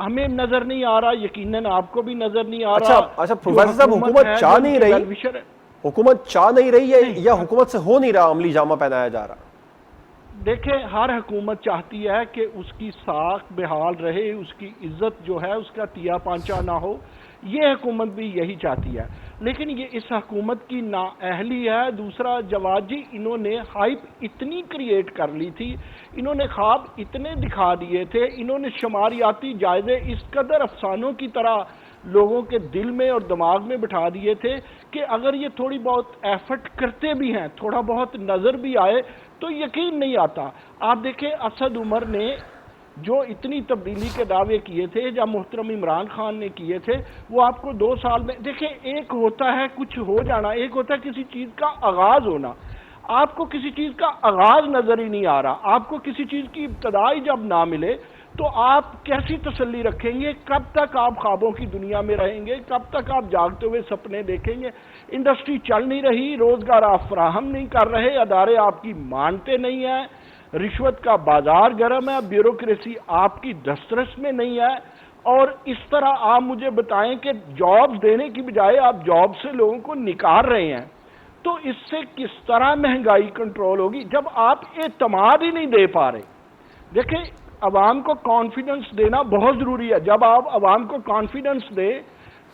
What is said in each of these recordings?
ہمیں نظر نہیں آ رہا, یقیناً آپ کو بھی نظر نہیں آ اچھا رہا. اچھا پروفیسر صاحب, حکومت چاہ نہیں رہی, حکومت چاہ نہیں رہی ہے یا حکومت سے ہو نہیں رہا عملی جامہ پہنایا جا رہا؟ دیکھیں, ہر حکومت چاہتی ہے کہ اس کی ساکھ بحال رہے, اس کی عزت جو ہے اس کا تیا پانچا نہ ہو. یہ حکومت بھی یہی چاہتی ہے, لیکن یہ اس حکومت کی نااہلی ہے. دوسرا جواد جی, انہوں نے ہائپ اتنی کریٹ کر لی تھی, انہوں نے خواب اتنے دکھا دیے تھے, انہوں نے شماریاتی جائزے اس قدر افسانوں کی طرح لوگوں کے دل میں اور دماغ میں بٹھا دیے تھے کہ اگر یہ تھوڑی بہت ایفرٹ کرتے بھی ہیں, تھوڑا بہت نظر بھی آئے تو یقین نہیں آتا. آپ دیکھیں اسد عمر نے جو اتنی تبدیلی کے دعوے کیے تھے, جب محترم عمران خان نے کیے تھے, وہ آپ کو 2 سال میں دیکھیں, ایک ہوتا ہے کچھ ہو جانا, ایک ہوتا ہے کسی چیز کا آغاز ہونا. آپ کو کسی چیز کا آغاز نظر ہی نہیں آ رہا, آپ کو کسی چیز کی ابتدائی جب نہ ملے تو آپ کیسی تسلی رکھیں گے؟ کب تک آپ خوابوں کی دنیا میں رہیں گے؟ کب تک آپ جاگتے ہوئے سپنے دیکھیں گے؟ انڈسٹری چل نہیں رہی, روزگار آپ فراہم نہیں کر رہے, ادارے آپ کی مانتے نہیں ہیں, رشوت کا بازار گرم ہے, بیوروکریسی آپ کی دسترس میں نہیں ہے, اور اس طرح آپ مجھے بتائیں کہ جاب دینے کی بجائے آپ جاب سے لوگوں کو نکال رہے ہیں. تو اس سے کس طرح مہنگائی کنٹرول ہوگی جب آپ اعتماد ہی نہیں دے پا رہے؟ دیکھیں, عوام کو کانفیڈنس دینا بہت ضروری ہے. جب آپ عوام کو کانفیڈنس دے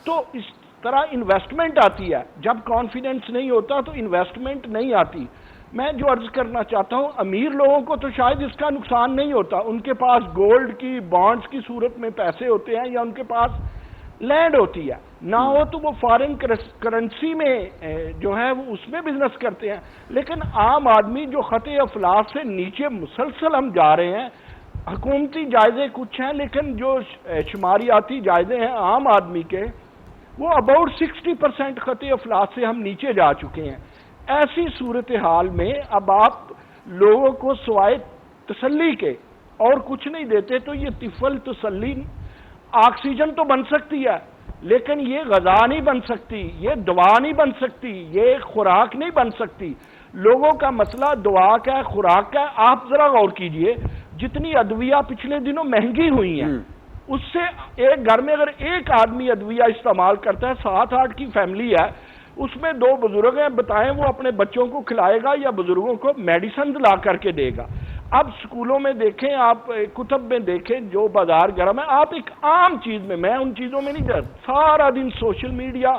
تو اس طرح انویسٹمنٹ آتی ہے. جب کانفیڈنس نہیں ہوتا تو انویسٹمنٹ نہیں آتی. میں جو عرض کرنا چاہتا ہوں, امیر لوگوں کو تو شاید اس کا نقصان نہیں ہوتا, ان کے پاس گولڈ کی بانڈز کی صورت میں پیسے ہوتے ہیں یا ان کے پاس لینڈ ہوتی ہے, نہ ہو تو وہ فارن کرنسی میں جو ہے وہ اس میں بزنس کرتے ہیں. لیکن عام آدمی جو خط افلاس سے نیچے مسلسل ہم جا رہے ہیں, حکومتی جائزے کچھ ہیں لیکن جو شماریاتی جائزے ہیں عام آدمی کے, وہ اباؤٹ 60% خط افلاس سے ہم نیچے جا چکے ہیں. ایسی صورتحال میں اب آپ لوگوں کو سوائے تسلی کے اور کچھ نہیں دیتے تو یہ طفل تسلی آکسیجن تو بن سکتی ہے لیکن یہ غذا نہیں بن سکتی, یہ دوا نہیں بن سکتی, یہ خوراک نہیں بن سکتی. لوگوں کا مسئلہ دعا کا ہے, خوراک کا ہے. آپ ذرا غور کیجئے, جتنی ادویہ پچھلے دنوں مہنگی ہوئی ہیں, اس سے ایک گھر میں اگر ایک آدمی ادویہ استعمال کرتا ہے, 7-8 کی فیملی ہے, اس میں 2 بزرگ ہیں, بتائیں وہ اپنے بچوں کو کھلائے گا یا بزرگوں کو میڈیسن لا کر کے دے گا؟ اب سکولوں میں دیکھیں, آپ کتب میں دیکھیں, جو بازار گرم ہے, آپ ایک عام چیز میں ان چیزوں میں نہیں جاتا, سارا دن سوشل میڈیا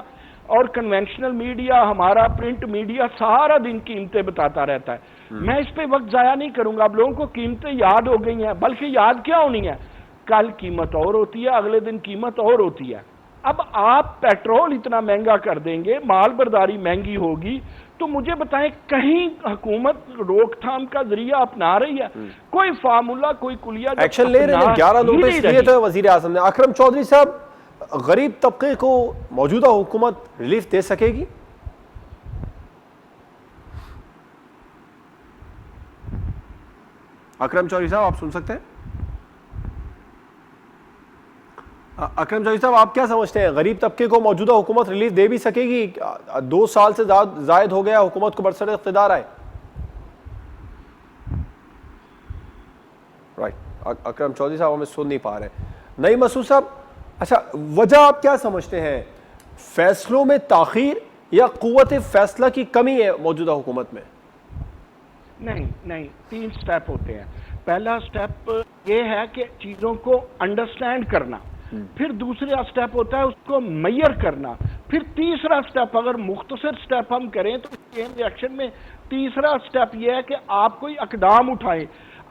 اور کنونشنل میڈیا, ہمارا پرنٹ میڈیا سارا دن قیمتیں بتاتا رہتا ہے. میں اس پہ وقت ضائع نہیں کروں گا. اب لوگوں کو قیمتیں یاد ہو گئی ہیں, بلکہ یاد کیا ہونی ہے, کل قیمت اور ہوتی ہے, اگلے دن قیمت اور ہوتی ہے. اب آپ پیٹرول اتنا مہنگا کر دیں گے, مال برداری مہنگی ہوگی, تو مجھے بتائیں کہیں حکومت روک تھام کا ذریعہ اپنا رہی ہے؟ کوئی فارمولا, کوئی کلیہ ایکشن لے رہے ہیں؟ 11 نوٹس لیے تھے وزیر اعظم نے. اکرم چودھری صاحب, غریب طبقے کو موجودہ حکومت ریلیف دے سکے گی؟ اکرم چودھری صاحب آپ سن سکتے ہیں؟ اکرم چودھری صاحب آپ کیا سمجھتے ہیں, غریب طبقے کو موجودہ حکومت ریلیف دے بھی سکے گی؟ 2 سال سے زائد ہو گیا حکومت کو برسر اقتدار آئے. رائٹ, اکرم چودھری صاحب ہمیں سن نہیں پا رہے. نعیم مسعود صاحب, اچھا وجہ آپ کیا سمجھتے ہیں, فیصلوں میں تاخیر یا قوت فیصلہ کی کمی ہے موجودہ حکومت میں؟ نہیں, 3 سٹیپ ہوتے ہیں. پہلا سٹیپ یہ ہے کہ چیزوں کو انڈرسٹینڈ کرنا, پھر دوسرا سٹیپ ہوتا ہے اس کو میئر کرنا, پھر تیسرا سٹیپ, اگر مختصر سٹیپ ہم کریں تو چین ریئیکشن میں تیسرا سٹیپ یہ ہے کہ آپ کوئی اقدام اٹھائیں.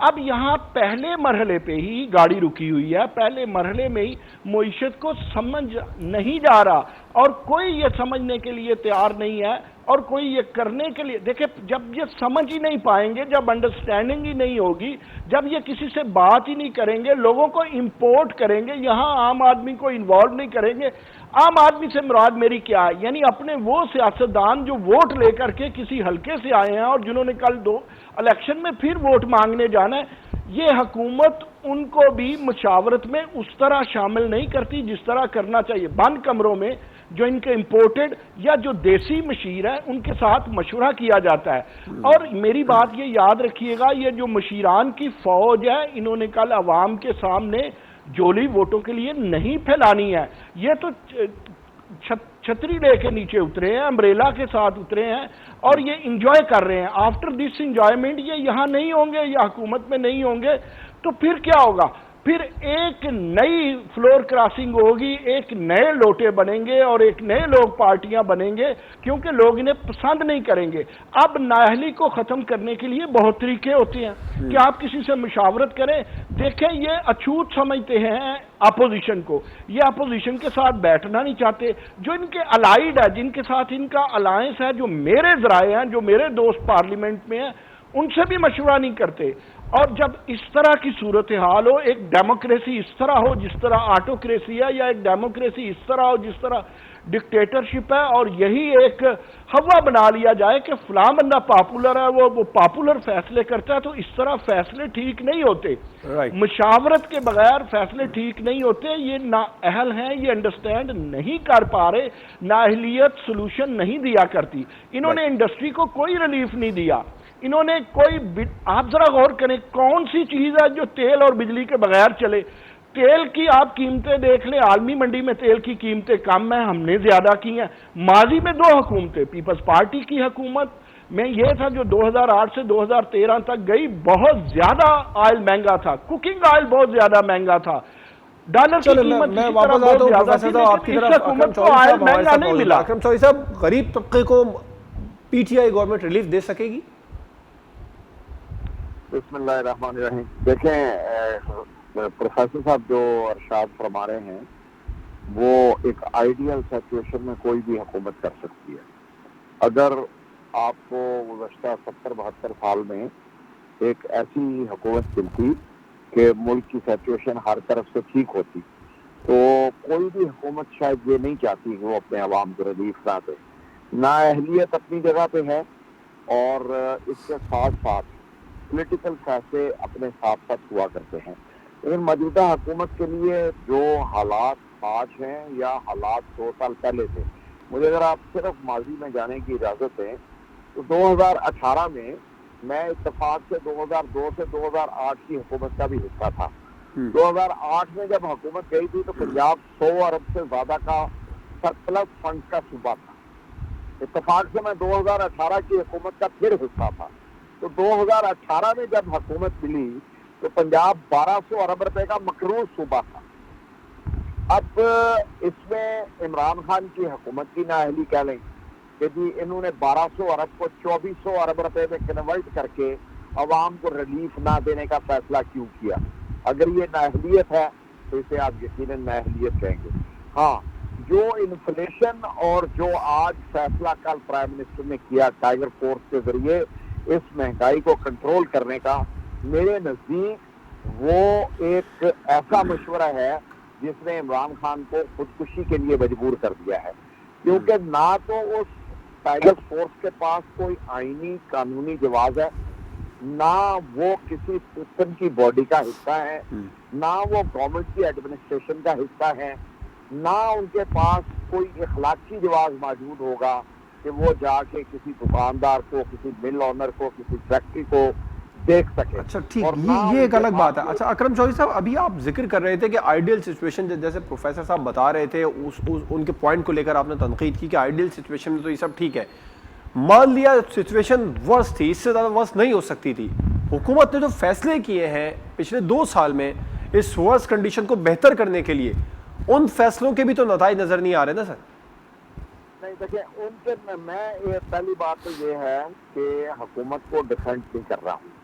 اب یہاں پہلے مرحلے پہ ہی گاڑی رکی ہوئی ہے, پہلے مرحلے میں ہی معیشت کو سمجھ نہیں جا رہا, اور کوئی یہ سمجھنے کے لیے تیار نہیں ہے, اور کوئی یہ کرنے کے لیے, دیکھیں جب یہ سمجھ ہی نہیں پائیں گے, جب انڈرسٹینڈنگ ہی نہیں ہوگی, جب یہ کسی سے بات ہی نہیں کریں گے, لوگوں کو امپورٹ کریں گے, یہاں عام آدمی کو انوالو نہیں کریں گے. عام آدمی سے مراد میری کیا ہے, یعنی اپنے وہ سیاستدان جو ووٹ لے کر کے کسی حلقے سے آئے ہیں اور جنہوں نے کل 2 الیکشن میں پھر ووٹ مانگنے جانا ہے. یہ حکومت ان کو بھی مشاورت میں اس طرح شامل نہیں کرتی جس طرح کرنا چاہیے. بند کمروں میں جو ان کے امپورٹڈ یا جو دیسی مشیر ہیں ان کے ساتھ مشورہ کیا جاتا ہے. اور میری بات یہ یاد رکھیے گا, یہ جو مشیران کی فوج ہے, انہوں نے کل عوام کے سامنے جولی ووٹوں کے لیے نہیں پھیلانی ہے. یہ تو چھتری لے کے نیچے اترے ہیں, امبریلا کے ساتھ اترے ہیں اور یہ انجوائے کر رہے ہیں. آفٹر دس انجوائمنٹ یہ یہاں نہیں ہوں گے, یا حکومت میں نہیں ہوں گے, تو پھر کیا ہوگا؟ پھر ایک نئی فلور کراسنگ ہوگی, ایک نئے لوٹے بنیں گے اور ایک نئے لوگ پارٹیاں بنیں گے, کیونکہ لوگ انہیں پسند نہیں کریں گے. اب نااہلی کو ختم کرنے کے لیے بہت طریقے ہوتے ہیں کہ آپ کسی سے مشاورت کریں. دیکھیں یہ اچھوت سمجھتے ہیں اپوزیشن کو, یہ اپوزیشن کے ساتھ بیٹھنا نہیں چاہتے. جو ان کے الائیڈ ہے, جن کے ساتھ ان کا الائنس ہے, جو میرے ذرائع ہیں, جو میرے دوست پارلیمنٹ میں ہیں, ان سے بھی مشورہ نہیں کرتے. اور جب اس طرح کی صورتحال ہو, ایک ڈیموکریسی اس طرح ہو جس طرح آٹوکریسی ہے, یا ایک ڈیموکریسی اس طرح ہو جس طرح ڈکٹیٹرشپ ہے, اور یہی ایک ہوا بنا لیا جائے کہ فلاں بندہ پاپولر ہے, وہ پاپولر فیصلے کرتا ہے, تو اس طرح فیصلے ٹھیک نہیں ہوتے. مشاورت کے بغیر فیصلے ٹھیک نہیں ہوتے. یہ نااہل ہیں, یہ انڈرسٹینڈ نہیں کر پا رہے. نااہلیت سولوشن نہیں دیا کرتی. انہوں نے انڈسٹری کو کوئی ریلیف نہیں دیا. انہوں نے آپ ذرا غور کریں, کون سی چیز ہے جو تیل اور بجلی کے بغیر چلے؟ تیل کی آپ قیمتیں دیکھ لیں, عالمی منڈی میں تیل کی قیمتیں کم ہیں, ہم نے زیادہ کی ہیں. ماضی میں 2 حکومتیں, پیپلز پارٹی کی حکومت میں یہ تھا جو 2008 سے 2013 تک گئی, بہت زیادہ آئل مہنگا تھا, کوکنگ آئل بہت زیادہ مہنگا تھا, ڈالر کی قیمت میں اسی طرح واپس بہت آتا ہوں زیادہ پروفیسر تھی, صاحب آپ کی لیکن طرف. اس حکومت کو آئل مہنگا نہیں ملا. اکرم چوہدری صاحب, غریب طبقے کو P T I government relief دے سکے گی؟ بسم اللہ الرحمن الرحیم. دیکھیں پروفیسر صاحب جو ارشاد فرما رہے ہیں وہ ایک آئیڈیل سچویشن میں کوئی بھی حکومت کر سکتی ہے. اگر آپ کو گزشتہ 70-72 سال میں ایک ایسی حکومت ملتی کہ ملک کی سچویشن ہر طرف سے ٹھیک ہوتی, تو کوئی بھی حکومت شاید یہ نہیں چاہتی کہ وہ اپنے عوام کو ریلیف نہ دے. نااہلیت اپنی جگہ پہ ہے, اور اس کے ساتھ ساتھ پولیٹیکل فیصلے اپنے ساتھ ساتھ ہوا کرتے ہیں. لیکن موجودہ حکومت کے لیے جو حالات آج ہیں یا حالات 2 سال پہلے تھے, مجھے اگر آپ صرف ماضی میں جانے کی اجازت دیں تو 2018 میں میں اتفاق سے 2002 سے 2008 کی حکومت کا بھی حصہ تھا. 2008 میں جب حکومت گئی تھی تو پنجاب 100 ارب سے زیادہ کا سرپلس فنڈ کا صوبہ تھا. اتفاق سے میں 2018 کی حکومت کا پھر حصہ تھا. تو 2018 میں جب حکومت ملی تو پنجاب 1200 ارب روپے کا مقروض صوبہ تھا. اب اس میں عمران خان کی حکومت کی نااہلی کہہ لیں کہ جی انہوں نے 1200 ارب کو 2400 ارب روپے میں کنورٹ کر کے عوام کو ریلیف نہ دینے کا فیصلہ کیوں کیا. اگر یہ نااہلیت ہے تو اسے آپ یقیناً نااہلیت کہیں گے. ہاں, جو انفلیشن اور جو آج فیصلہ کل پرائم منسٹر نے کیا ٹائیگر فورس کے ذریعے اس مہنگائی کو کنٹرول کرنے کا, میرے نزدیک وہ ایک ایسا مشورہ ہے جس نے عمران خان کو خودکشی کے لیے مجبور کر دیا ہے. کیونکہ نہ تو اس ٹائیگر فورس کے پاس کوئی آئینی قانونی جواز ہے, نہ وہ کسی سسٹم کی باڈی کا حصہ ہے, نہ وہ گورنمنٹ کی ایڈمنسٹریشن کا حصہ ہے, نہ ان کے پاس کوئی اخلاقی جواز موجود ہوگا کہ وہ جا کے کسی دکاندار کو, کسی مل اونر کو, کسی فیکٹری کو دیکھ سکے. اچھا ٹھیک, یہ ایک الگ بات ہے. اچھا اکرم چوہدری صاحب, ابھی آپ ذکر کر رہے تھے کہ آئیڈیل سچویشن, جیسے پروفیسر صاحب بتا رہے تھے, ان کے پوائنٹ کو لے کر آپ نے تنقید کی کہ آئیڈیل سچویشن میں تو یہ سب ٹھیک ہے. مان لیا سچویشن ورس تھی, اس سے زیادہ ورس نہیں ہو سکتی تھی. حکومت نے جو فیصلے کیے ہیں پچھلے 2 سال میں اس ورس کنڈیشن کو بہتر کرنے کے لیے, ان فیصلوں کے بھی تو نتائج نظر نہیں آ رہے نا سر؟ نہیں دیکھیں, ان کے میں پہلی بات تو یہ ہے کہ حکومت کو ڈیفینڈ نہیں کر رہا ہوں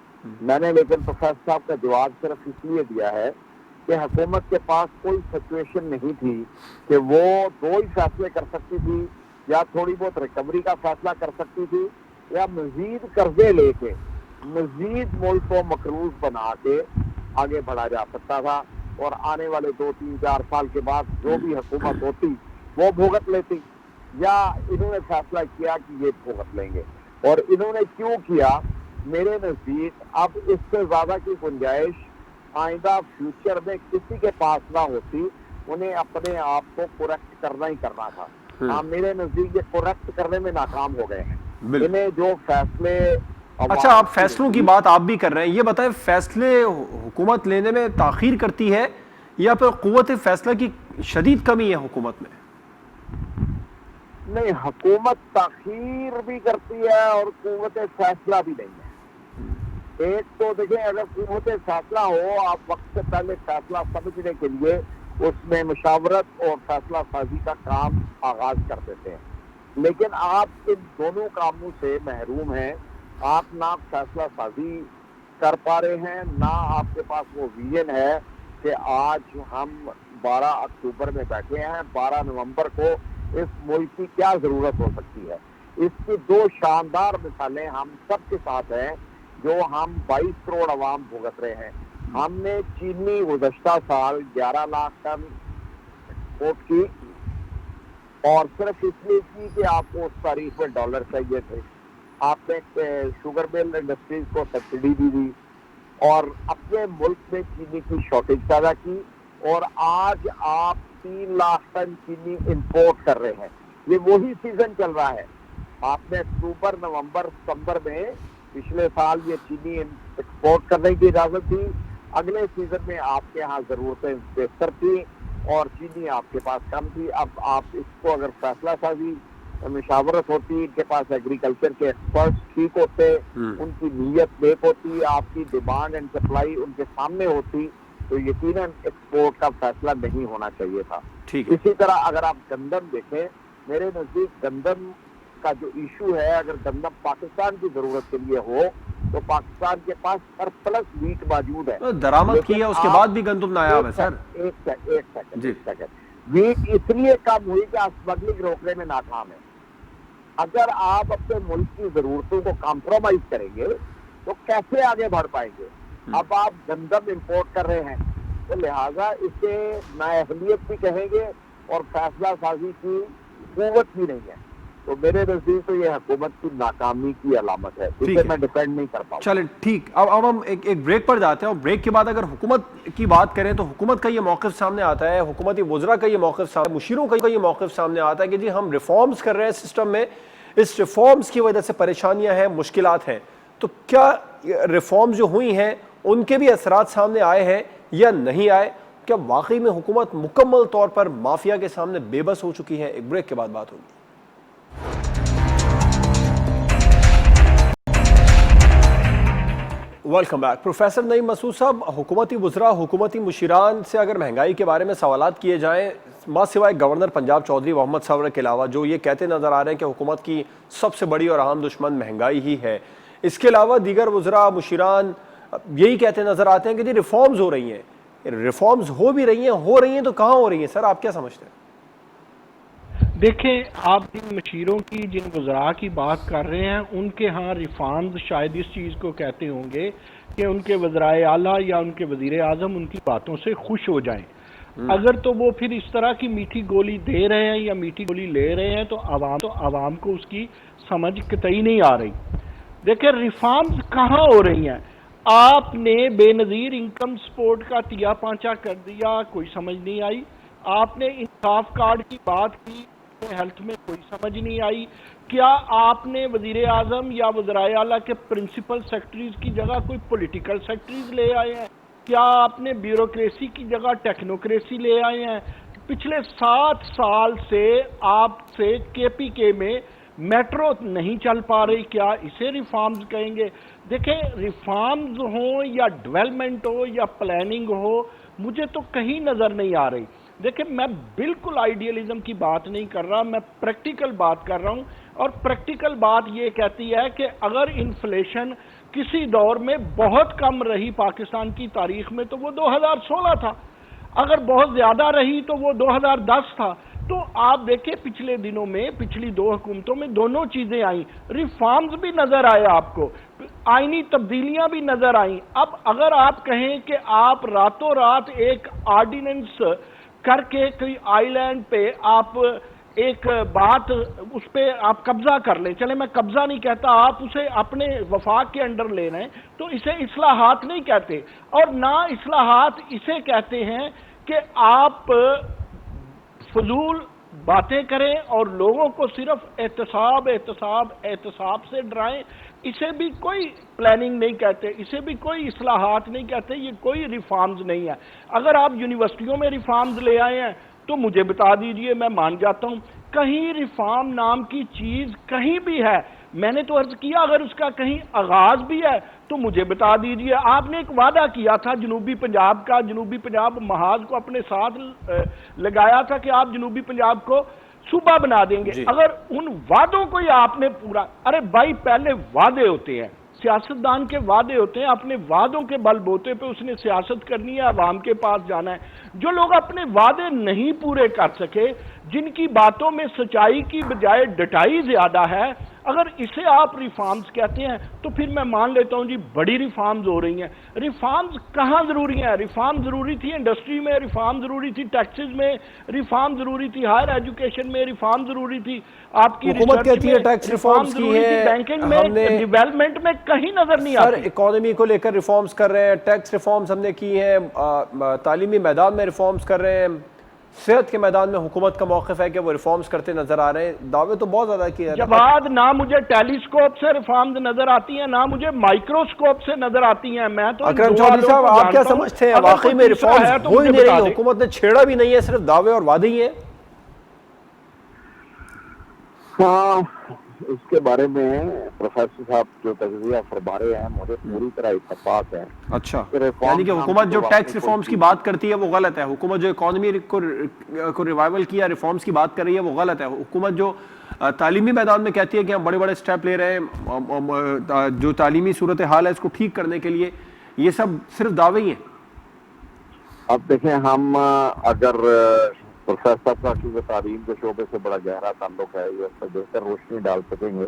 میں نے, لیکن پروفیسر صاحب کا جواب صرف اس لیے دیا ہے کہ حکومت کے پاس کوئی سچویشن نہیں تھی کہ وہ 2 ہی فیصلے کر سکتی تھی, یا تھوڑی بہت ریکوری کا فیصلہ کر سکتی تھی, یا مزید قرضے لے کے مزید ملک کو مقروض بنا کے آگے بڑھا جا سکتا تھا, اور آنے والے 2-3-4 سال کے بعد جو بھی حکومت ہوتی وہ بھگت لیتی. یا انہوں نے فیصلہ کیا کہ یہ بھگت لیں گے, اور انہوں نے کیوں کیا؟ میرے نزدیک اب اس سے زیادہ کی گنجائش آئندہ فیوچر میں کسی کے پاس نہ ہوتی, انہیں اپنے آپ کو کریکٹ کرنا ہی کرنا تھا. ہاں, میرے نزدیک یہ کریکٹ کرنے میں ناکام ہو گئے ہیں. انہیں جو فیصلے, اچھا آپ فیصلوں کی بات آپ بھی کر رہے ہیں, یہ بتائیں فیصلے حکومت لینے میں تاخیر کرتی ہے یا پھر قوت فیصلہ کی شدید کمی ہے حکومت میں؟ نہیں، حکومت تاخیر بھی کرتی ہے اور قوت فیصلہ بھی نہیں ہے۔ ایک تو دیکھیں، اگر قوت فیصلہ ہو، آپ وقت سے پہلے فیصلہ سمجھنے کے لیے اس میں مشاورت اور فیصلہ سازی کا کام آغاز کر دیتے ہیں، لیکن آپ ان دونوں کاموں سے محروم ہیں۔ آپ نہ فیصلہ سازی کر پا رہے ہیں، نہ آپ کے پاس وہ ویژن ہے کہ آج ہم 12 اکتوبر میں بیٹھے ہیں، 12 نومبر کو اس ملک کی کیا ضرورت ہو سکتی ہے۔ اس کی دو شاندار مثالیں ہم سب کے ساتھ ہیں جو ہم 22 کروڑ عوام بھگت رہے ہیں۔ ہم نے چینی گزشتہ سال 11 لاکھ ٹن ایکسپورٹ کی، اور صرف اس لیے کی کہ آپ کو اس تاریخ میں ڈالر چاہیے تھے۔ آپ نے شوگر مل انڈسٹریز کو سبسڈی بھی دی اور اپنے ملک میں چینی کی شارٹیج پیدا کی، اور آج آپ 3 لاکھ ٹن چینی امپورٹ کر رہے ہیں۔ یہ وہی سیزن چل رہا ہے۔ آپ نے اکتوبر، نومبر، ستمبر میں پچھلے سال یہ چینی ایکسپورٹ کرنے کی اجازت دی۔ اگلے سیزن میں آپ کے ہاں ضرورتیں بہتر تھیں اور چینی آپ کے پاس کم تھی۔ اب آپ اس کو اگر فیصلہ سازی مشاورت ہوتی، ان کے پاس ایگریکلچر کے ایکسپرٹس ٹھیک ہوتے، ان کی نیت نیک ہوتی، آپ کی ڈیمانڈ اینڈ سپلائی ان کے سامنے ہوتی، تو یقیناً ایکسپورٹ کا فیصلہ نہیں ہونا چاہیے تھا۔ اسی طرح اگر آپ گندم دیکھیں، میرے نزدیک گندم کا جو ایشو ہے، اگر گندم پاکستان کی ضرورت کے لیے ہو تو پاکستان کے پاس سرپلس ویٹ موجود ہے، درآمد کی ہے، اس کے بعد بھی گندم نایاب ہے سر۔ ایک سیکنڈ، ویٹ اس لیے کم ہوئی کہ آپ اسمگلنگ روکنے میں ناکام ہے۔ اگر آپ اپنے ملک کی ضرورتوں کو کمپرومائز کریں گے تو کیسے آگے بڑھ پائیں گے؟ اب آپ گندم امپورٹ کر رہے ہیں تو لہٰذا اسے نااہلیت بھی کہیں گے اور فیصلہ سازی کی قوت بھی نہیں ہے۔ تو میرے نزدیک تو یہ حکومت کی ناکامی کی علامت ہے، اسے میں ڈیفینڈ نہیں کر پاؤں۔ چلیں ٹھیک، اب ہم ایک بریک پر جاتے ہیں، اور بریک کے بعد اگر حکومت کی بات کریں تو حکومت کا یہ موقف سامنے آتا ہے، حکومتی وزراء کا یہ موقف سامنے، مشیروں کا یہ موقف سامنے آتا ہے کہ جی ہم ریفارمز کر رہے ہیں سسٹم میں، اس ریفارمز کی وجہ سے پریشانیاں ہیں، مشکلات ہیں، تو کیا ریفارمز جو ہوئی ہیں ان کے بھی اثرات سامنے آئے ہیں یا نہیں آئے؟ کیا واقعی میں حکومت مکمل طور پر مافیا کے سامنے بے بس ہو چکی ہے؟ ایک بریک کے بعد بات ہوگی۔ Welcome back. پروفیسر نعیم مسعود صاحب، حکومتی وزراء، حکومتی مشیران سے اگر مہنگائی کے بارے میں سوالات کیے جائیں، ماں سوائے گورنر پنجاب چودھری محمد سرور کے علاوہ، جو یہ کہتے نظر آ رہے ہیں کہ حکومت کی سب سے بڑی اور اہم دشمن مہنگائی ہی ہے، اس کے علاوہ دیگر وزراء، مشیران یہی کہتے نظر آتے ہیں کہ جی ریفارمز ہو رہی ہیں۔ ریفارمز ہو بھی رہی ہیں تو کہاں ہو رہی ہیں سر؟ آپ کیا سمجھتے ہیں؟ دیکھیں، آپ جن مشیروں کی، جن وزراء کی بات کر رہے ہیں، ان کے ہاں ریفارمز شاید اس چیز کو کہتے ہوں گے کہ ان کے وزرائے اعلیٰ یا ان کے وزیر اعظم ان کی باتوں سے خوش ہو جائیں۔ اگر تو وہ پھر اس طرح کی میٹھی گولی دے رہے ہیں یا میٹھی گولی لے رہے ہیں تو عوام کو اس کی سمجھ قطعی نہیں آ رہی۔ دیکھیں، ریفارمز کہاں ہو رہی ہیں؟ آپ نے بے نظیر انکم سپورٹ کا تیا پانچا کر دیا، کوئی سمجھ نہیں آئی۔ آپ نے انصاف کارڈ کی بات کی، ہیلتھ میں کوئی سمجھ نہیں آئی۔ کیا آپ نے وزیر اعظم یا وزرائے اعلیٰ کے پرنسپل سیکرٹریز کی جگہ کوئی پولیٹیکل سیکرٹریز لے آئے ہیں؟ کیا آپ نے بیوروکریسی کی جگہ ٹیکنوکریسی لے آئے ہیں؟ پچھلے 7 سال سے آپ سے کے پی کے میں میٹرو نہیں چل پا رہی، کیا اسے ریفارمز کہیں گے؟ دیکھیں، ریفارمز ہوں یا ڈیولپمنٹ ہو یا پلاننگ ہو، مجھے تو کہیں نظر نہیں آ رہی۔ دیکھیں، میں بالکل آئیڈیالزم کی بات نہیں کر رہا، میں پریکٹیکل بات کر رہا ہوں، اور پریکٹیکل بات یہ کہتی ہے کہ اگر انفلیشن کسی دور میں بہت کم رہی پاکستان کی تاریخ میں تو وہ 2016 تھا، اگر بہت زیادہ رہی تو وہ 2010 تھا۔ تو آپ دیکھیں پچھلے دنوں میں، پچھلی 2 حکومتوں میں دونوں چیزیں آئیں، ریفارمز بھی نظر آئے، آپ کو آئینی تبدیلیاں بھی نظر آئیں۔ اب اگر آپ کہیں کہ آپ راتوں رات ایک آرڈیننس کر کے کوئی آئی لینڈ پہ آپ ایک بات اس پہ آپ قبضہ کر لیں، چلے میں قبضہ نہیں کہتا، آپ اسے اپنے وفاق کے انڈر لے رہے ہیں، تو اسے اصلاحات نہیں کہتے، اور نہ اصلاحات اسے کہتے ہیں کہ آپ فضول باتیں کریں اور لوگوں کو صرف احتساب سے ڈرائیں۔ اسے بھی کوئی پلاننگ نہیں کہتے، اسے بھی کوئی اصلاحات نہیں کہتے، یہ کوئی ریفارمز نہیں ہے۔ اگر آپ یونیورسٹیوں میں ریفارمز لے آئے ہیں تو مجھے بتا دیجئے، میں مان جاتا ہوں۔ کہیں ریفارم نام کی چیز کہیں بھی ہے؟ میں نے تو عرض کیا اگر اس کا کہیں آغاز بھی ہے تو مجھے بتا دیجئے۔ آپ نے ایک وعدہ کیا تھا جنوبی پنجاب کا، جنوبی پنجاب محاذ کو اپنے ساتھ لگایا تھا کہ آپ جنوبی پنجاب کو صوبہ بنا دیں گے۔ اگر ان وعدوں کو ہی آپ نے پورا، ارے بھائی پہلے وعدے ہوتے ہیں، سیاستدان کے وعدے ہوتے ہیں، اپنے وعدوں کے بل بوتے پہ اس نے سیاست کرنی ہے، عوام کے پاس جانا ہے۔ جو لوگ اپنے وعدے نہیں پورے کر سکے، جن کی باتوں میں سچائی کی بجائے ڈٹائی زیادہ ہے، اگر اسے آپ ریفارمز کہتے ہیں تو پھر میں مان لیتا ہوں جی بڑی ریفارمز ہو رہی ہیں۔ ریفارمز کہاں ضروری ہیں؟ ریفارم ضروری تھی انڈسٹری میں، ریفارم ضروری تھی ٹیکسز میں، ریفارم ضروری تھی ہائر ایجوکیشن میں، ریفارم ضروری تھی آپ کی حکومت ریسرچ کہتی ہے میں، ٹیکس ریفارم ریفارمز کی ضروری تھی ہے، بینکنگ میں، ہم نے ڈیولپمنٹ میں کہیں نظر نہیں سر آتی۔ اکانومی کو لے کر ریفارمز کر رہے ہیں، ٹیکس ریفارمز ہم نے کی ہیں، تعلیمی میدان میں ریفارمز کر رہے ہیں، صحت کے میدان میں حکومت کا موقف ہے کہ وہ ریفارمز کرتے نظر آ رہے ہیں۔ دعوے تو بہت زیادہ کیے ہیں۔ جواد، نہ مجھے ٹیلیسکوپ سے ریفارمز نظر آتی ہیں، نہ مجھے مائکروسکوپ سے نظر آتی ہیں۔ میں تو اکرم چودھری صاحب آپ کیا سمجھتے ہیں واقعی میں ریفارمز ہو ہی نہیں رہی، حکومت نے چھیڑا بھی نہیں ہے، صرف دعوے اور وعدے ہی ہیں؟ ہاں، اس کے بارے میں پروفیسر صاحب جو تجزیہ فرما رہے ہیں مجھے پوری طرح اتفاق ہے۔ اچھا، یعنی کہ حکومت جو ٹیکس ریفارمز کی بات کرتی ہے وہ غلط ہے، حکومت جو اکانومی کو ریوائول کیا ریفارمز کی بات کر رہی ہے وہ غلط ہے، حکومت جو تعلیمی میدان میں کہتی ہے کہ ہم بڑے بڑے سٹیپ لے رہے ہیں جو تعلیمی صورتحال ہے اس کو ٹھیک کرنے کے لیے، یہ سب صرف دعوے ہی ہیں۔ اب دیکھیں، ہم اگر پروفیسر کا کیونکہ تعلیم کے شعبے سے بڑا گہرا تعلق ہے، یہ اس پر بہتر روشنی ڈال سکیں گے،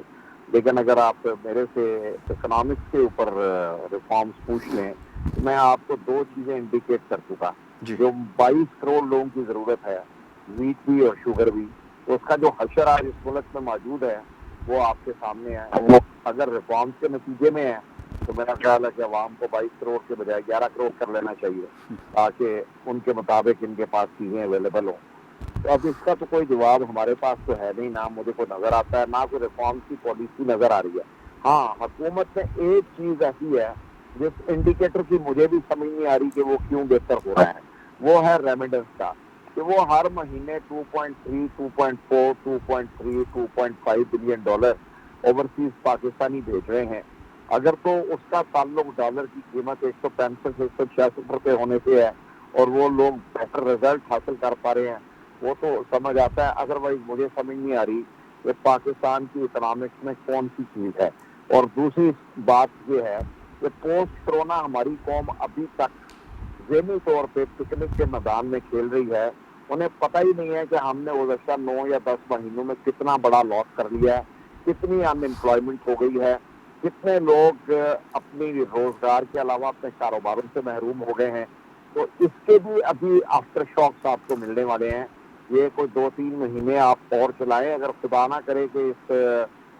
لیکن اگر آپ میرے سے اکنامکس کے اوپر ریفارمز پوچھ لیں تو میں آپ کو دو چیزیں انڈیکیٹ کر چکا۔ جو 22 کروڑ لوگوں کی ضرورت ہے، ویٹ بھی اور شوگر بھی، تو اس کا جو حشر آج اس ملک میں موجود ہے وہ آپ کے سامنے ہے۔ وہ اگر ریفارمز کے نتیجے میں ہے تو میرا خیال ہے کہ عوام کو 22 کروڑ کے بجائے 11 کروڑ کر لینا چاہیے تاکہ ان کے مطابق ان کے پاس چیزیں اویلیبل ہوں۔ تو اب اس کا تو کوئی جواب ہمارے پاس تو ہے نہیں، نہ مجھے کوئی نظر آتا ہے، نہ کوئی ریفارم کی پالیسی نظر آ رہی ہے۔ ہاں، حکومت میں ایک چیز ایسی ہے جس انڈیکیٹر کی مجھے بھی سمجھ نہیں آ رہی کہ وہ کیوں بہتر ہو رہا ہے، وہ ہے ریمیڈنس کا، کہ وہ ہر مہینے 2.3، 2.4، 2.3، 2.5 بلین ڈالر اوورسیز پاکستانی بھیج رہے ہیں۔ اگر تو اس کا تعلق ڈالر کی قیمت 165 166 روپے ہونے سے ہے اور وہ لوگ بہتر رزلٹ حاصل کر پا رہے ہیں، وہ تو سمجھ آتا ہے۔ ادروائز مجھے سمجھ نہیں آ رہی کہ پاکستان کی اکنامکس میں کون سی چیز ہے۔ اور دوسری بات یہ ہے کہ پوسٹ کرونا ہماری قوم ابھی تک ذہنی طور پہ پکنک کے میدان میں کھیل رہی ہے۔ انہیں پتہ ہی نہیں ہے کہ ہم نے گزشتہ 9 یا 10 مہینوں میں کتنا بڑا لاس کر لیا ہے، کتنی ان امپلائمنٹ ہو گئی ہے، کتنے لوگ اپنی روزگار کے علاوہ اپنے کاروباروں سے محروم ہو گئے ہیں۔ تو اس کے بھی ابھی آفٹر شاکس آپ کو ملنے والے ہیں۔ یہ کوئی 2-3 مہینے آپ اور چلائیں، اگر خدا نہ کرے کہ اس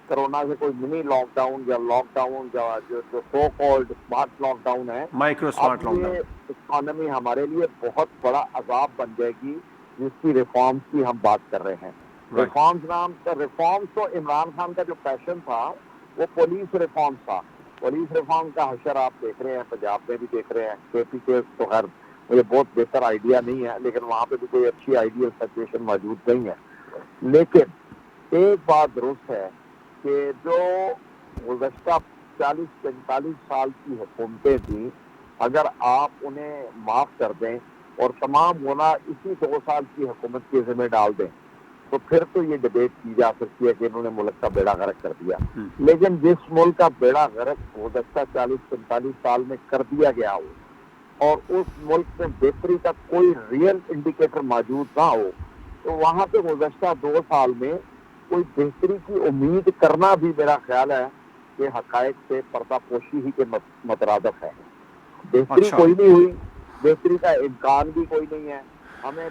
کرونا سے کوئی منی لاک ڈاؤن یا لاک ڈاؤن جو so called smart lockdown ہے، micro smart lockdown, economy ہمارے لیے بہت بڑا عذاب بن جائے گی، جس کی ریفارمز کی ہم بات کر رہے ہیں۔ ریفارمز تو عمران خان کا جو پیشن تھا وہ پولیس ریفارم تھا۔ پولیس ریفارم کا حشر آپ دیکھ رہے ہیں، پنجاب میں بھی دیکھ رہے ہیں، کے پی کے تو خیر مجھے بہت بہتر آئیڈیا نہیں ہے، لیکن وہاں پہ بھی کوئی اچھی آئیڈیل سچویشن موجود نہیں ہے۔ لیکن ایک بات درست ہے کہ جو گزشتہ 40-45 سال کی حکومتیں تھیں، اگر آپ انہیں معاف کر دیں اور تمام گناہ اسی 2 سال کی حکومت کے ذمہ ڈال دیں تو پھر تو یہ ڈیبیٹ کی جا سکتی ہے کہ انہوں نے ملک کا بیڑا غرق کر دیا۔ لیکن جس ملک کا بیڑا غرق گزشتہ 40-45 سال میں کر دیا گیا ہو اور اس ملک میں بہتری کا کوئی ریئل انڈیکیٹر موجود نہ ہو، تو وہاں پہ گزشتہ 2 سال میں کوئی بہتری کی امید کرنا بھی میرا خیال ہے کہ حقائق سے پردہ پوشی ہی کے مترادف ہے۔ بہتری کوئی نہیں ہوئی، بہتری کا امکان بھی کوئی نہیں ہے۔ ہمیں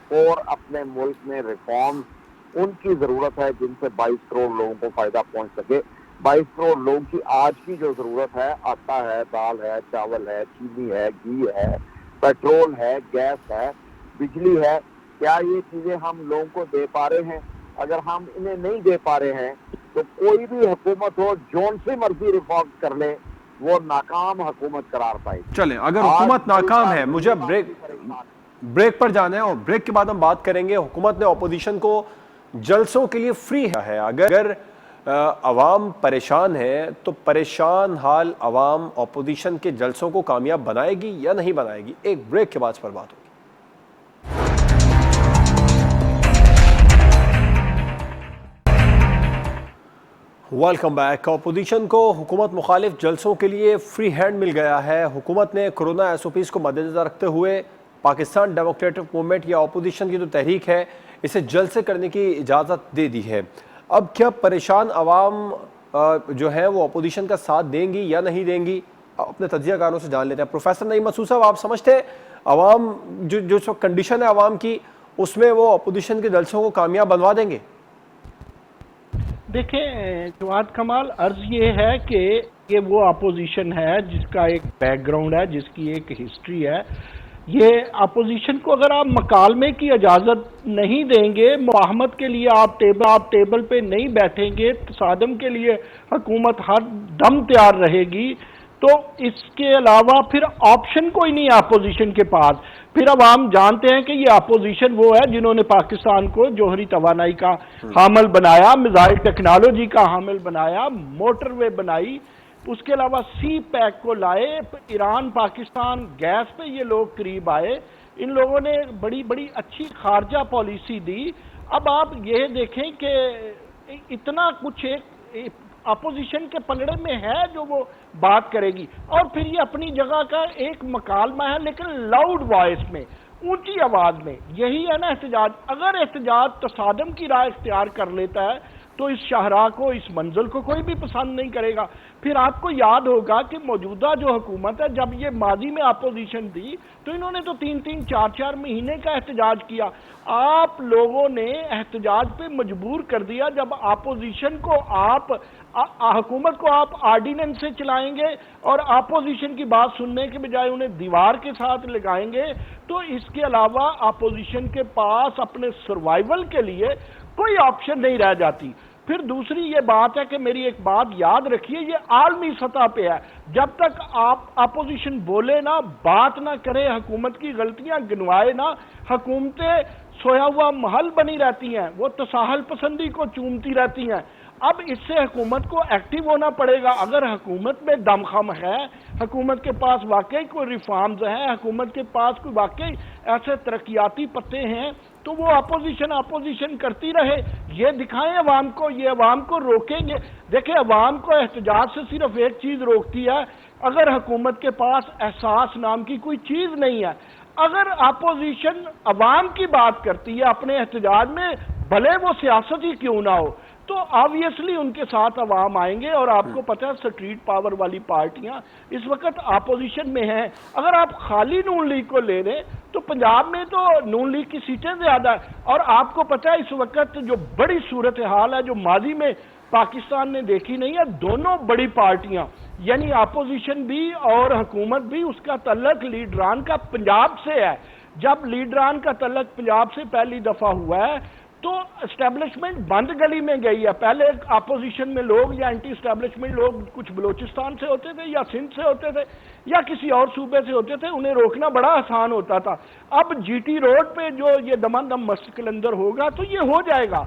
فور اپنے ملک میں ریفارمز ان کی ضرورت ہے جن سے 22 کروڑ لوگوں کو فائدہ پہنچ سکے۔ 22 کروڑ لوگوں کی آج کی جو ضرورت ہے، آٹا ہے، دال ہے، چاول ہے، چینی ہے، گھی ہے، پیٹرول ہے، گیس ہے، بجلی ہے، کیا یہ چیزیں ہم لوگوں کو دے پا رہے ہیں؟ اگر ہم انہیں نہیں دے پا رہے ہیں تو کوئی بھی حکومت ہو جون سی مرضی ریفارم کر لے وہ ناکام حکومت قرار پائے گی. چلیں اگر حکومت ناکام ہے, مجھے بریک پر جانا ہے اور بریک کے بعد ہم بات کریں گے. حکومت نے اپوزیشن کو جلسوں کے لیے فری ہے. اگر عوام پریشان ہے تو پریشان حال عوام اپوزیشن کے جلسوں کو کامیاب بنائے گی یا نہیں بنائے گی؟ ایک بریک کے بعد اس پر بات ہوگی. Welcome back. اپوزیشن کو حکومت مخالف جلسوں کے لیے فری ہینڈ مل گیا ہے. حکومت نے کرونا ایس او پیز کو مد نظر رکھتے ہوئے پاکستان ڈیموکریٹک موومنٹ یا اپوزیشن کی جو تحریک ہے اسے جلسے کرنے کی اجازت دے دی ہے. اب کیا پریشان عوام جو ہے وہ اپوزیشن کا ساتھ دیں گی یا نہیں دیں گی؟ اپنے تجزیہ کاروں سے جان لیتے ہیں. پروفیسر نعیم مسعود صاحب, آپ سمجھتے ہیں عوام جو کنڈیشن ہے عوام کی اس میں وہ اپوزیشن کے جلسوں کو کامیاب بنوا دیں گے؟ دیکھیں جواد کمال, عرض یہ ہے کہ یہ وہ اپوزیشن ہے جس کا ایک بیک گراؤنڈ ہے, جس کی ایک ہسٹری ہے. یہ اپوزیشن کو اگر آپ مکالمے کی اجازت نہیں دیں گے, مفاہمت کے لیے آپ ٹیبل پہ نہیں بیٹھیں گے, تصادم کے لیے حکومت ہر دم تیار رہے گی, تو اس کے علاوہ پھر آپشن کوئی نہیں ہے اپوزیشن کے پاس. پھر عوام جانتے ہیں کہ یہ اپوزیشن وہ ہے جنہوں نے پاکستان کو جوہری توانائی کا حامل بنایا, میزائل ٹیکنالوجی کا حامل بنایا, موٹر وے بنائی, اس کے علاوہ سی پیک کو لائے, ایران پاکستان گیس پہ یہ لوگ قریب آئے. ان لوگوں نے بڑی بڑی اچھی خارجہ پالیسی دی. اب آپ یہ دیکھیں کہ اتنا کچھ ایک اپوزیشن کے پلڑے میں ہے جو وہ بات کرے گی, اور پھر یہ اپنی جگہ کا ایک مکالمہ ہے لیکن لاؤڈ وائس میں, اونچی آواز میں. یہی ہے نا احتجاج. اگر احتجاج تصادم کی راہ اختیار کر لیتا ہے تو اس شاہراہ کو, اس منزل کو کوئی بھی پسند نہیں کرے گا. پھر آپ کو یاد ہوگا کہ موجودہ جو حکومت ہے, جب یہ ماضی میں اپوزیشن تھی تو انہوں نے تو 3-4 مہینے کا احتجاج کیا. آپ لوگوں نے احتجاج پہ مجبور کر دیا. جب اپوزیشن کو آپ حکومت کو آپ آرڈیننس سے چلائیں گے اور اپوزیشن کی بات سننے کے بجائے انہیں دیوار کے ساتھ لگائیں گے, تو اس کے علاوہ اپوزیشن کے پاس اپنے سروائیول کے لیے کوئی آپشن نہیں رہ جاتی. پھر دوسری یہ بات ہے کہ میری ایک بات یاد رکھیے, یہ عالمی سطح پہ ہے. جب تک آپ اپوزیشن بولے نہ, بات نہ کرے, حکومت کی غلطیاں گنوائے نہ, حکومتیں سویا ہوا محل بنی رہتی ہیں, وہ تساہل پسندی کو چومتی رہتی ہیں. اب اس سے حکومت کو ایکٹیو ہونا پڑے گا. اگر حکومت میں دمخم ہے, حکومت کے پاس واقعی کوئی ریفارمز ہیں, حکومت کے پاس کوئی واقعی ایسے ترقیاتی پتے ہیں, تو وہ اپوزیشن کرتی رہے. یہ دکھائیں عوام کو, یہ عوام کو روکیں گے. دیکھیں عوام کو احتجاج سے صرف ایک چیز روکتی ہے, اگر حکومت کے پاس احساس نام کی کوئی چیز نہیں ہے. اگر اپوزیشن عوام کی بات کرتی ہے اپنے احتجاج میں, بھلے وہ سیاست ہی کیوں نہ ہو, تو آبویسلی ان کے ساتھ عوام آئیں گے. اور آپ کو پتہ ہے سٹریٹ پاور والی پارٹیاں اس وقت اپوزیشن میں ہیں. اگر آپ خالی نون لیگ کو لے لیں تو پنجاب میں تو نون لیگ کی سیٹیں زیادہ ہیں. اور آپ کو پتہ ہے اس وقت جو بڑی صورتحال ہے جو ماضی میں پاکستان نے دیکھی نہیں ہے, دونوں بڑی پارٹیاں یعنی اپوزیشن بھی اور حکومت بھی, اس کا تعلق لیڈران کا پنجاب سے ہے. جب لیڈران کا تعلق پنجاب سے پہلی دفعہ ہوا ہے تو اسٹیبلشمنٹ بند گلی میں گئی ہے. پہلے اپوزیشن میں لوگ یا اینٹی اسٹیبلشمنٹ لوگ کچھ بلوچستان سے ہوتے تھے یا سندھ سے ہوتے تھے یا کسی اور صوبے سے ہوتے تھے, انہیں روکنا بڑا آسان ہوتا تھا. اب جی ٹی روڈ پہ جو یہ دمادم مسجد کلندر ہوگا تو یہ ہو جائے گا.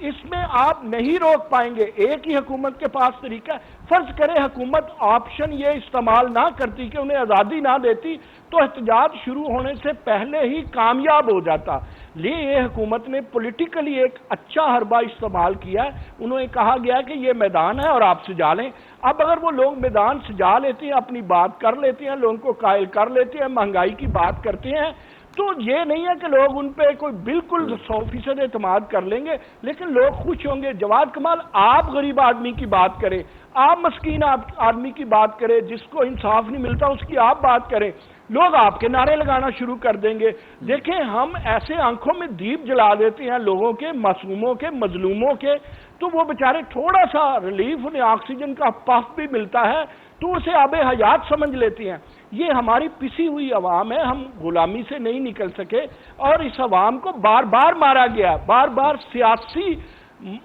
اس میں آپ نہیں روک پائیں گے. ایک ہی حکومت کے پاس طریقہ ہے. فرض کرے حکومت آپشن یہ استعمال نہ کرتی کہ انہیں آزادی نہ دیتی تو احتجاج شروع ہونے سے پہلے ہی کامیاب ہو جاتا. یہ حکومت نے پولیٹیکلی ایک اچھا حربہ استعمال کیا ہے. انہوں نے کہا گیا کہ یہ میدان ہے اور آپ سجا لیں. اب اگر وہ لوگ میدان سجا لیتے ہیں, اپنی بات کر لیتے ہیں, لوگوں کو قائل کر لیتے ہیں, مہنگائی کی بات کرتے ہیں, تو یہ نہیں ہے کہ لوگ ان پہ کوئی بالکل 100% اعتماد کر لیں گے, لیکن لوگ خوش ہوں گے. جواد کمال, آپ غریب آدمی کی بات کریں, آپ مسکین آدمی کی بات کریں, جس کو انصاف نہیں ملتا اس کی آپ بات کریں, لوگ آپ کے نعرے لگانا شروع کر دیں گے. دیکھیں ہم ایسے آنکھوں میں دیپ جلا دیتے ہیں لوگوں کے, معصوموں کے, مظلوموں کے, تو وہ بیچارے تھوڑا سا ریلیف, انہیں آکسیجن کا پف بھی ملتا ہے تو اسے آب حیات سمجھ لیتے ہیں. یہ ہماری پسی ہوئی عوام ہے, ہم غلامی سے نہیں نکل سکے اور اس عوام کو بار بار مارا گیا, بار بار سیاسی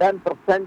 10%